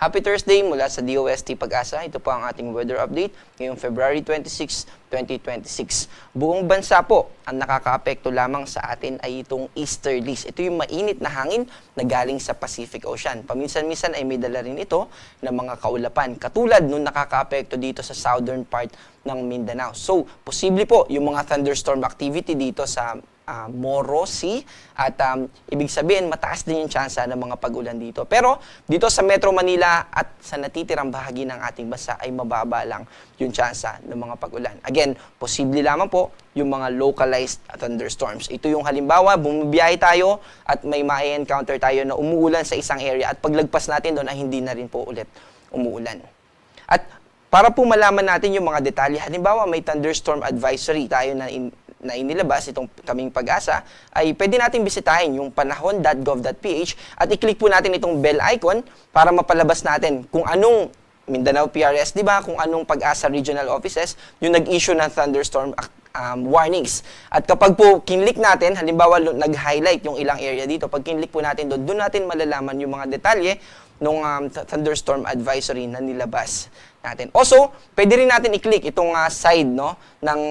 Happy Thursday mula sa DOST Pag-asa. Ito po ang ating weather update ngayong February 26, 2026. Buong bansa po ang nakakaapekto lamang sa atin ay itong easterlies. Ito yung mainit na hangin na galing sa Pacific Ocean. Paminsan-minsan ay may dala rin ito ng mga kaulapan. Katulad nung nakakaapekto dito sa southern part ng Mindanao. So, posible po yung mga thunderstorm activity dito sa Moro Sea at ibig sabihin mataas din yung tsansa ng mga pag-ulan dito. Pero dito sa Metro Manila at sa natitirang bahagi ng ating bansa ay mababa lang yung tsansa ng mga pag-ulan. Again, posible lamang po yung mga localized thunderstorms. Ito yung halimbawa, bumibiyahe tayo at may ma-encounter tayo na umuulan sa isang area at paglagpas natin doon ay hindi na rin po ulit umuulan. At para po malaman natin yung mga detalye, halimbawa may thunderstorm advisory tayo na inilabas itong kaming Pag-asa, ay pwede natin bisitahin yung panahon.gov.ph at i-click po natin itong bell icon para mapalabas natin kung anong Mindanao PRS, di ba? Kung anong Pag-asa Regional Offices yung nag-issue ng thunderstorm warnings. At kapag po kinlik natin, halimbawa nag-highlight yung ilang area dito, pag kinlik po natin doon natin malalaman yung mga detalye ng thunderstorm advisory na nilabas natin. Also, pwede rin natin i-click itong side ng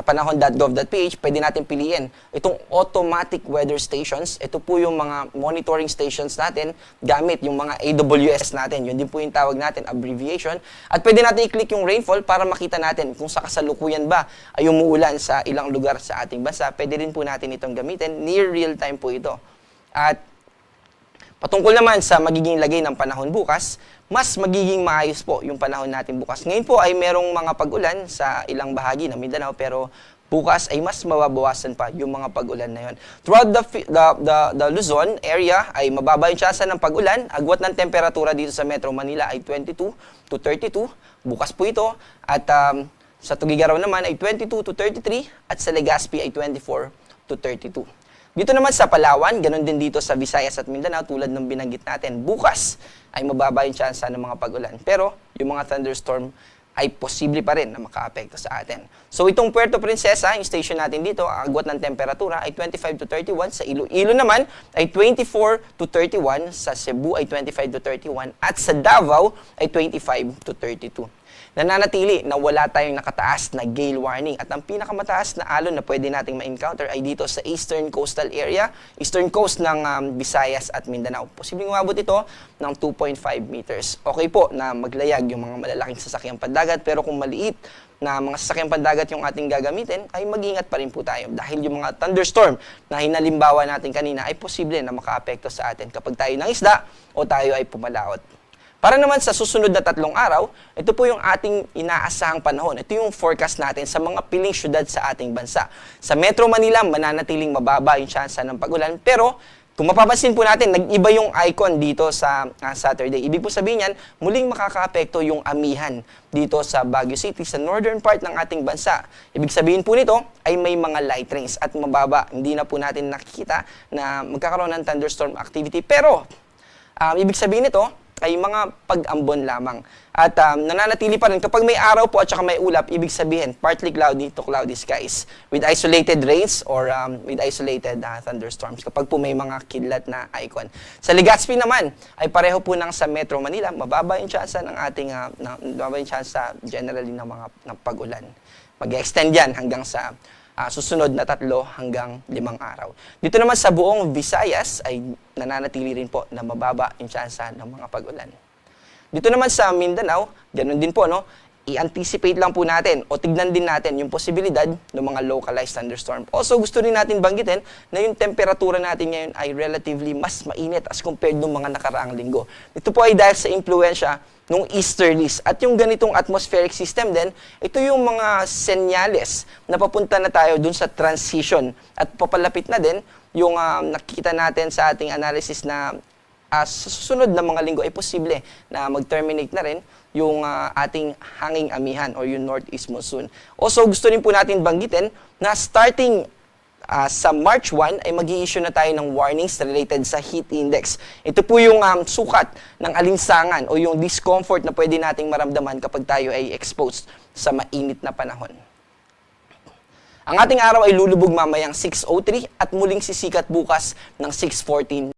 panahon.gov.ph. Pwede natin piliin itong automatic weather stations. Ito po yung mga monitoring stations natin gamit yung mga AWS natin. Yun din po yung tawag natin, abbreviation. At pwede natin i-click yung rainfall para makita natin kung sa kasalukuyan ba ay umuulan sa ilang lugar sa ating bansa. Pwede rin po natin itong gamitin. Near real time po ito. At patungkol naman sa magiging lagay ng panahon bukas, mas magiging maayos po yung panahon natin bukas. Ngayon po ay merong mga pag-ulan sa ilang bahagi ng Mindanao, pero bukas ay mas mababawasan pa yung mga pag-ulan na yun. Throughout the Luzon area ay mababa yung tsansa ng pag-ulan. Agwat ng temperatura dito sa Metro Manila ay 22 to 32. Bukas po ito. At sa Tugigaraw naman ay 22 to 33. At sa Legazpi ay 24 to 32. Dito naman sa Palawan, ganun din dito sa Visayas at Mindanao, tulad ng binanggit natin, bukas ay mababa yung tsansa ng mga pag-ulan. Pero yung mga thunderstorm ay posible pa rin na makaapekto sa atin. So itong Puerto Princesa, yung station natin dito, ang agwat ng temperatura ay 25 to 31. Sa Iloilo naman ay 24 to 31. Sa Cebu ay 25 to 31. At sa Davao ay 25 to 32. Nananatili na wala tayong nakataas na gale warning. At ang pinakamataas na alon na pwede nating ma-encounter ay dito sa eastern coastal area, eastern coast ng Visayas at Mindanao. Posibleng umabot ito ng 2.5 meters. Okay po na maglayag yung mga malalaking sasakyang pandagat, pero kung maliit na mga sasakyang pandagat yung ating gagamitin, ay mag-ingat pa rin po tayo. Dahil yung mga thunderstorm na hinalimbawa natin kanina ay posible na makaapekto sa atin kapag tayo nangisda o tayo ay pumalaot. Para naman sa susunod na 3 araw, ito po yung ating inaasahang panahon. Ito yung forecast natin sa mga piling syudad sa ating bansa. Sa Metro Manila, mananatiling mababa yung tsansa ng pag-ulan. Pero kung mapapansin po natin, nag-iba yung icon dito sa Saturday. Ibig po sabihin yan, muling makakaapekto yung amihan dito sa Baguio City, sa northern part ng ating bansa. Ibig sabihin po nito ay may mga light rains at mababa. Hindi na po natin nakikita na magkakaroon ng thunderstorm activity. Pero ibig sabihin nito, ay mga pag-ambon lamang. At nananatili pa rin kapag may araw po at saka may ulap, ibig sabihin partly cloudy to cloudy skies with isolated rains or with isolated thunderstorms kapag po may mga kidlat na icon. Sa Legazpi naman ay pareho po ng sa Metro Manila, mababa yung tsansa ng ating mababa yung tsansa generally ng pag-ulan. Mag-extend yan hanggang sa susunod na 3 hanggang 5 araw. Dito naman sa buong Visayas ay nananatili rin po na mababa yung tsansa ng mga pag-ulan. Dito naman sa Mindanao, ganun din po, i-anticipate lang po natin o tignan din natin yung posibilidad ng mga localized thunderstorm. Also, gusto rin natin banggitin na yung temperatura natin ngayon ay relatively mas mainit as compared ng mga nakaraang linggo. Ito po ay dahil sa impluensya nung easterlies. At yung ganitong atmospheric system din, ito yung mga senyales na papunta na tayo dun sa transition. At papalapit na din yung nakikita natin sa ating analysis na sa susunod na mga linggo ay posible na mag-terminate na rin yung ating hanging amihan o yung northeast monsoon. Also, gusto rin po natin banggitin na starting sa March 1 ay mag-i-issue na tayo ng warnings related sa heat index. Ito po yung sukat ng alinsangan o yung discomfort na pwede nating maramdaman kapag tayo ay exposed sa mainit na panahon. Ang ating araw ay lulubog mamayang 6:03 at muling sisikat bukas ng 6:14.